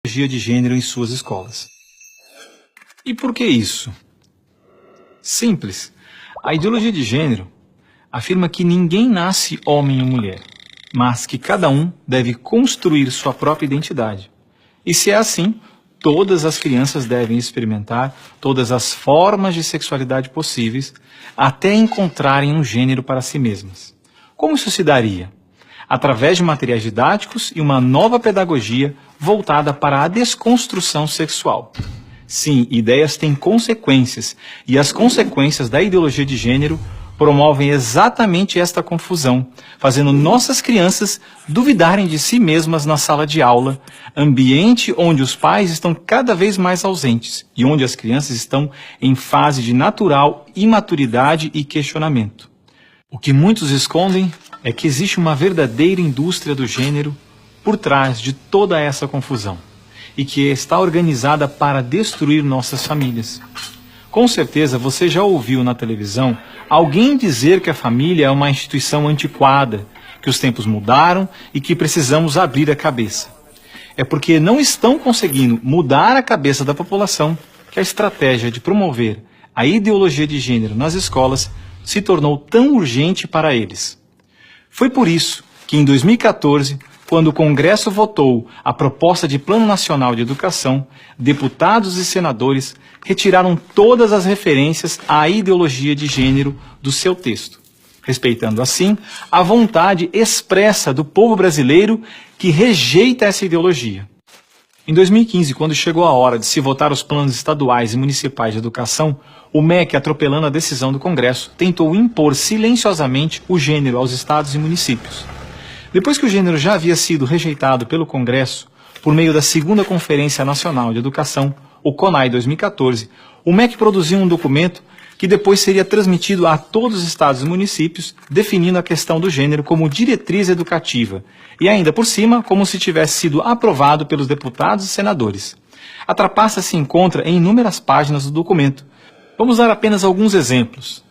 ideologia de gênero em suas escolas. E por que isso? Simples. A ideologia de gênero afirma que ninguém nasce homem ou mulher, mas que cada um deve construir sua própria identidade. E se é assim, todas as crianças devem experimentar todas as formas de sexualidade possíveis até encontrarem um gênero para si mesmas. Como isso se daria? Através de materiais didáticos e uma nova pedagogia voltada para a desconstrução sexual. Sim, ideias têm consequências, e as consequências da ideologia de gênero promovem exatamente esta confusão, fazendo nossas crianças duvidarem de si mesmas na sala de aula, ambiente onde os pais estão cada vez mais ausentes e onde as crianças estão em fase de natural imaturidade e questionamento. O que muitos escondem é que existe uma verdadeira indústria do gênero por trás de toda essa confusão e que está organizada para destruir nossas famílias. Com certeza você já ouviu na televisão alguém dizer que a família é uma instituição antiquada, que os tempos mudaram e que precisamos abrir a cabeça. É porque não estão conseguindo mudar a cabeça da população que a estratégia de promover a ideologia de gênero nas escolas se tornou tão urgente para eles. Foi por isso que em 2014, quando o Congresso votou a proposta de Plano Nacional de Educação, deputados e senadores retiraram todas as referências à ideologia de gênero do seu texto, respeitando assim a vontade expressa do povo brasileiro que rejeita essa ideologia. Em 2015, quando chegou a hora de se votar os planos estaduais e municipais de educação, o MEC, atropelando a decisão do Congresso, tentou impor silenciosamente o gênero aos estados e municípios. Depois que o gênero já havia sido rejeitado pelo Congresso, por meio da Segunda Conferência Nacional de Educação, o CONAE 2014, o MEC produziu um documento que depois seria transmitido a todos os estados e municípios, definindo a questão do gênero como diretriz educativa, e ainda por cima, como se tivesse sido aprovado pelos deputados e senadores. A trapaça se encontra em inúmeras páginas do documento. Vamos dar apenas alguns exemplos.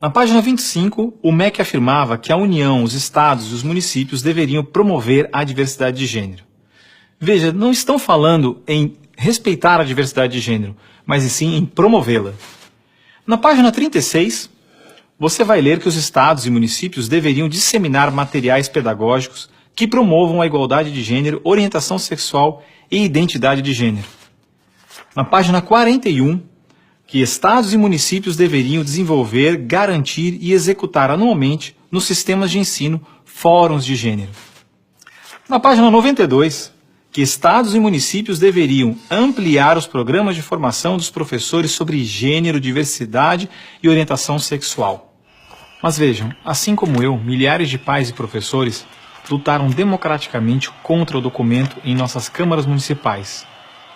Na página 25, o MEC afirmava que a União, os estados e os municípios deveriam promover a diversidade de gênero. Veja, não estão falando em respeitar a diversidade de gênero, mas sim em promovê-la. Na página 36, você vai ler que os estados e municípios deveriam disseminar materiais pedagógicos que promovam a igualdade de gênero, orientação sexual e identidade de gênero. Na página 41, que estados e municípios deveriam desenvolver, garantir e executar anualmente nos sistemas de ensino fóruns de gênero. Na página 92, que estados e municípios deveriam ampliar os programas de formação dos professores sobre gênero, diversidade e orientação sexual. Mas vejam, assim como eu, milhares de pais e professores lutaram democraticamente contra o documento em nossas câmaras municipais.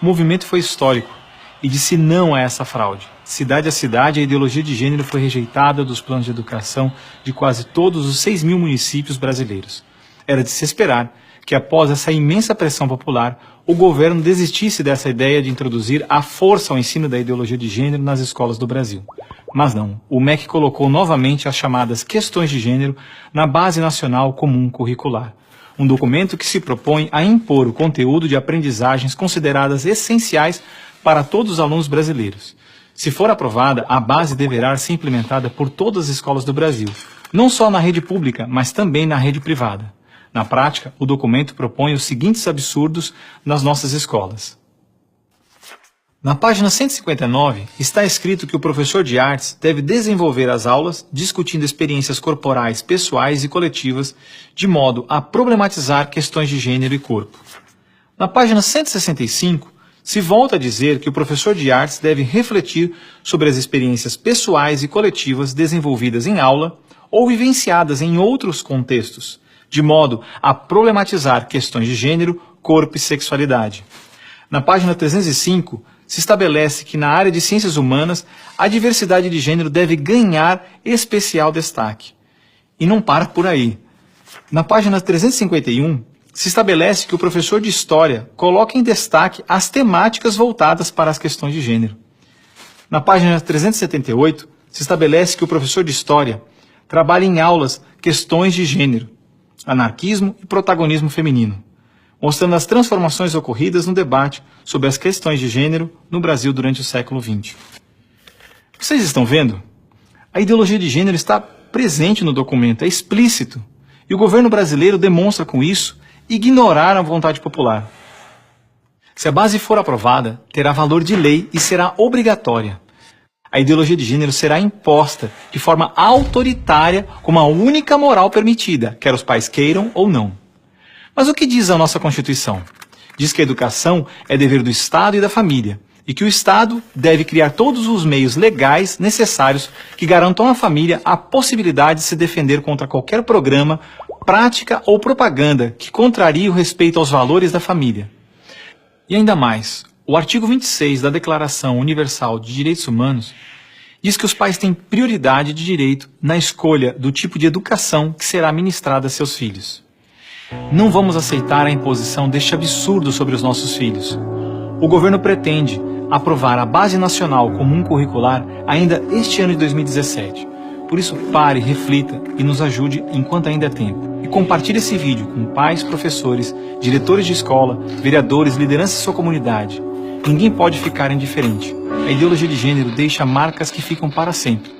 O movimento foi histórico e disse não a essa fraude. Cidade a cidade, a ideologia de gênero foi rejeitada dos planos de educação de quase todos os 6.000 municípios brasileiros. Era de se esperar que após essa imensa pressão popular, o governo desistisse dessa ideia de introduzir à força o ensino da ideologia de gênero nas escolas do Brasil. Mas não, o MEC colocou novamente as chamadas questões de gênero na Base Nacional Comum Curricular, um documento que se propõe a impor o conteúdo de aprendizagens consideradas essenciais para todos os alunos brasileiros. Se for aprovada, a base deverá ser implementada por todas as escolas do Brasil, não só na rede pública, mas também na rede privada. Na prática, o documento propõe os seguintes absurdos nas nossas escolas. Na página 159, está escrito que o professor de artes deve desenvolver as aulas discutindo experiências corporais, pessoais e coletivas, de modo a problematizar questões de gênero e corpo. Na página 165, se volta a dizer que o professor de artes deve refletir sobre as experiências pessoais e coletivas desenvolvidas em aula ou vivenciadas em outros contextos, de modo a problematizar questões de gênero, corpo e sexualidade. Na página 305, se estabelece que na área de ciências humanas, a diversidade de gênero deve ganhar especial destaque. E não para por aí. Na página 351, se estabelece que o professor de História coloque em destaque as temáticas voltadas para as questões de gênero. Na página 378, se estabelece que o professor de História trabalhe em aulas questões de gênero, anarquismo e protagonismo feminino. mostrando as transformações ocorridas no debate sobre as questões de gênero no Brasil durante o século XX. Vocês estão vendo? A ideologia de gênero está presente no documento, é explícito. E o governo brasileiro demonstra com isso ignorar a vontade popular. Se a base for aprovada, terá valor de lei e será obrigatória. A ideologia de gênero será imposta de forma autoritária como a única moral permitida, quer os pais queiram ou não. Mas o que diz a nossa Constituição? Diz que a educação é dever do Estado e da família, e que o Estado deve criar todos os meios legais necessários que garantam à família a possibilidade de se defender contra qualquer programa, prática ou propaganda que contrarie o respeito aos valores da família. E ainda mais, o artigo 26 da Declaração Universal de Direitos Humanos diz que os pais têm prioridade de direito na escolha do tipo de educação que será ministrada a seus filhos. Não vamos aceitar a imposição deste absurdo sobre os nossos filhos. O governo pretende aprovar a Base Nacional Comum Curricular ainda este ano de 2017. Por isso, pare, reflita e nos ajude enquanto ainda é tempo. E compartilhe esse vídeo com pais, professores, diretores de escola, vereadores, lideranças de sua comunidade. Ninguém pode ficar indiferente. A ideologia de gênero deixa marcas que ficam para sempre.